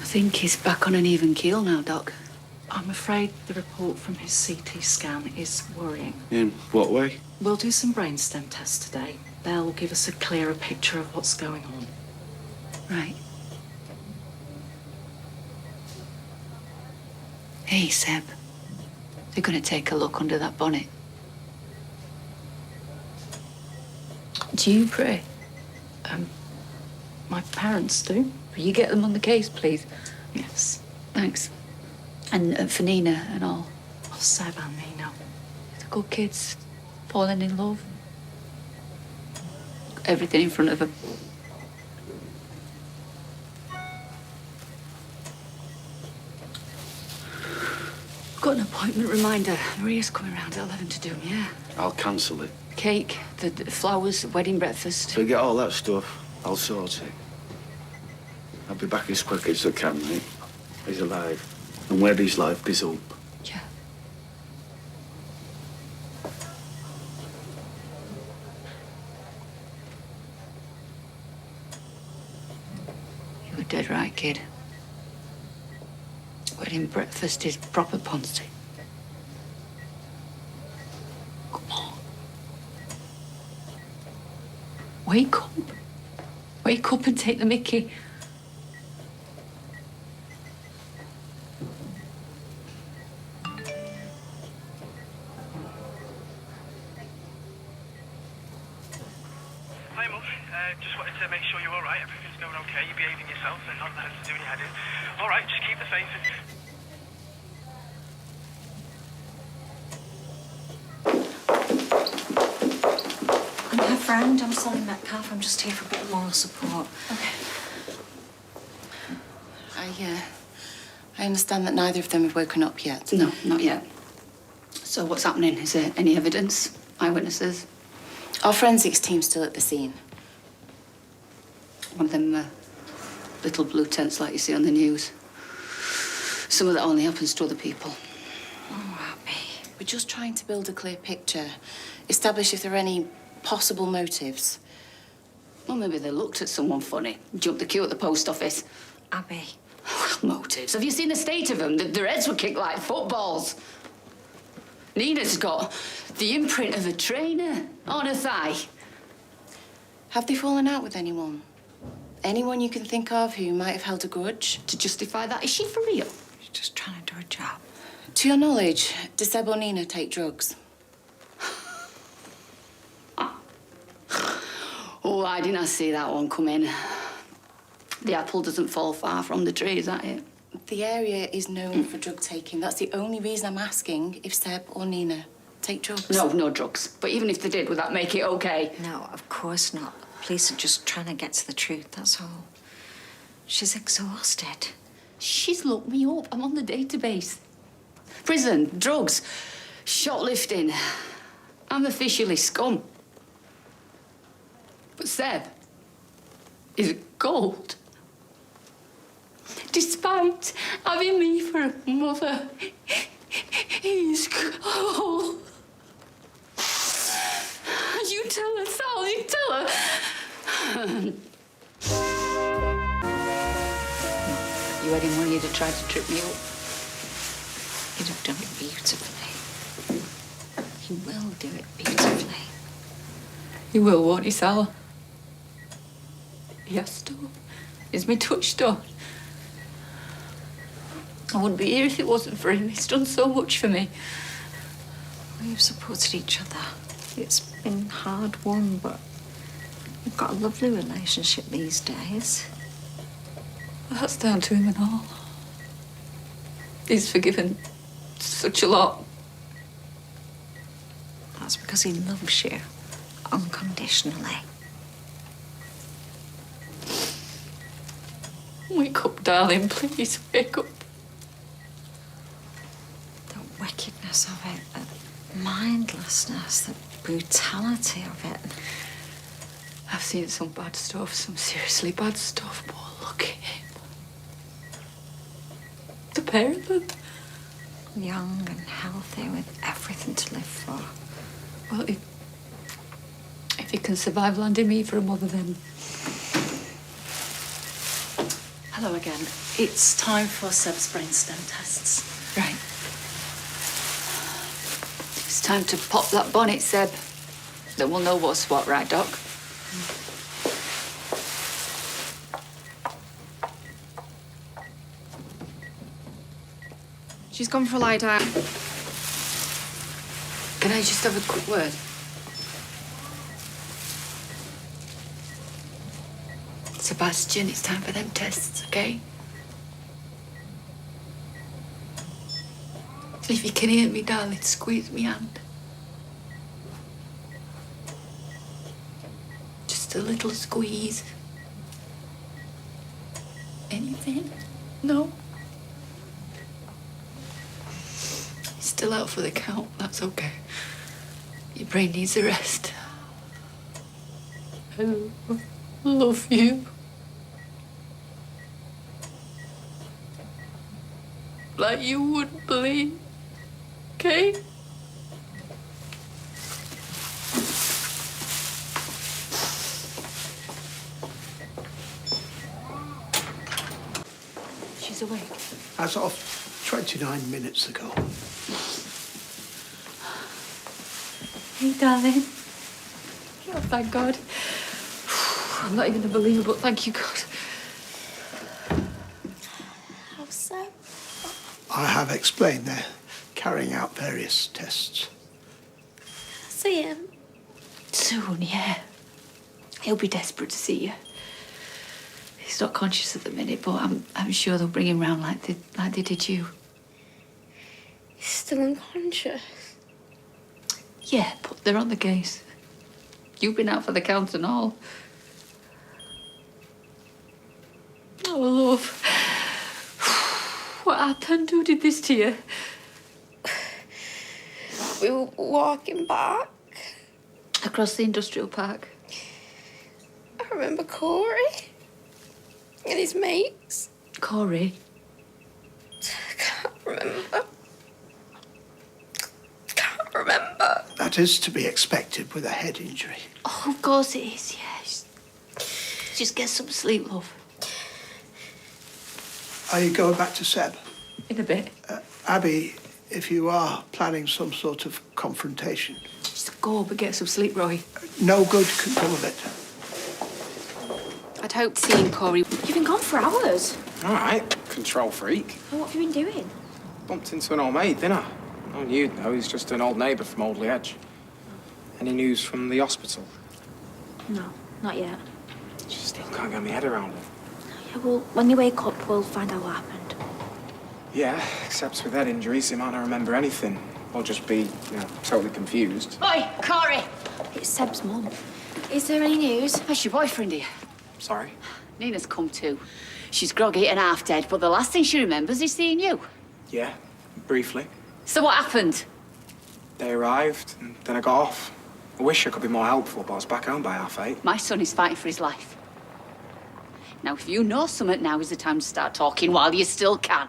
think he's back on an even keel now, Doc. I'm afraid the report from his CT scan is worrying. In what way? We'll do some brainstem tests today. They'll give us a clearer picture of what's going on. Right. Hey, Seb. They're going to take a look under that bonnet. Do you pray? My parents do. Will you get them on the case, please? Yes. Thanks. And for Nina and all. Oh, Seb and Nina. The good kids falling in love. Everything in front of them. Got an appointment reminder. Maria's coming round at 11 to do me, yeah? I'll cancel it. Cake, the flowers, wedding breakfast. Forget all that stuff. I'll sort it. I'll be back as quick as I can, mate. He's alive. And where he's life, there's hope. Yeah. You were dead right, kid. Wedding breakfast is proper Ponzi. Come on. Wake up. Wake up and take the mickey. Hi, Mum. Just wanted to make sure you're all right. Everything's going okay. You're behaving yourself and not letting us doing your head in. All right, just keep the faith. I'm her friend. I'm Sally Metcalf. I'm just here for a bit of moral support. Okay. I understand that neither of them have woken up yet. No, not yet. So what's happening? Is there any evidence? Eyewitnesses? Our forensics team's still at the scene. One of them little blue tents like you see on the news. Some of that only happens to other people. Oh, Abby. We're just trying to build a clear picture. Establish if there are any possible motives. Well, maybe they looked at someone funny. Jumped the queue at the post office. Abby. Well, motives. Have you seen the state of them? Their heads were kicked like footballs. Nina's got the imprint of a trainer on her thigh. Have they fallen out with anyone? Anyone you can think of who might have held a grudge? To justify that, is she for real? She's just trying to do her job. To your knowledge, does Seb or Nina take drugs? Oh, why didn't I see that one coming? The apple doesn't fall far from the tree, is that it? The area is known for drug taking. That's the only reason I'm asking if Seb or Nina take drugs. No, no drugs. But even if they did, would that make it okay? No, of course not. Police are just trying to get to the truth, that's all. She's exhausted. She's looked me up. I'm on the database. Prison, drugs, shoplifting. I'm officially scum. But Seb is gold. Despite having me for a mother, he's gold. You tell her, Sal, you tell her. You had him wanting to try to trip me up. He'd have done it beautifully. He will do it beautifully. He will, won't he, Sal? He has to. He's my touchstone. I wouldn't be here if it wasn't for him. He's done so much for me. We've supported each other. It's been hard won, but we've got a lovely relationship these days. Well, that's down to him and all. He's forgiven such a lot. That's because he loves you unconditionally. Wake up, darling, please. Wake up. The wickedness of it, the mindlessness, the brutality of it. I've seen some bad stuff, some seriously bad stuff, but look at him. The pair of them. Young and healthy with everything to live for. Well, if he can survive landing me for a mother, then Hello again. It's time for Seb's brainstem tests. Right. It's time to pop that bonnet, Seb. Then we'll know what's what, right, Doc? She's gone for a lie down. Can I just have a quick word? Sebastian, it's time for them tests, okay? If you can hear me, darling, squeeze me hand. Just a little squeeze. Anything? No? You're still out for the count, that's okay. Your brain needs a rest. I love you. Like you wouldn't believe. Okay? She's awake. As of 29 minutes ago. Hey, darling. Oh, thank God. I'm not even a believer, but thank you, God. How's Seb? I have explained they're carrying out various tests. See him? Soon, yeah. He'll be desperate to see you. He's not conscious at the minute, but I'm sure they'll bring him round like they did you. He's still unconscious. Yeah, but they're on the case. You've been out for the count and all. Oh, love. What happened? Who did this to you? We were walking back. Across the industrial park. I remember Corey and his mates. Corrie. I can't remember. Can't remember. That is to be expected with a head injury. Oh, of course it is, yeah. Just get some sleep, love. Are you going back to Seb? In a bit. Abby, if you are planning some sort of confrontation, Just go, but get some sleep, Roy. no good can come of it. I'd hoped seeing Corey. You've been gone for hours. All right, control freak. Well, what have you been doing? Bumped into an old mate, didn't I? Oh, you'd know, he's just an old neighbour from Oldley Edge. Any news from the hospital? No, not yet. Just still can't get my head around it. Yeah, well, when you wake up, we'll find out what happened. Yeah, except with head injuries, he might not remember anything. Or just be, totally confused. Oi, Corrie! It's Seb's mum. Is there any news? That's your boyfriend here. Sorry. Nina's come too. She's groggy and half dead, but the last thing she remembers is seeing you. Yeah, briefly. So what happened? They arrived, and then I got off. I wish I could be more helpful, but I was back home by 8:30. My son is fighting for his life. Now, if you know something, now is the time to start talking while you still can.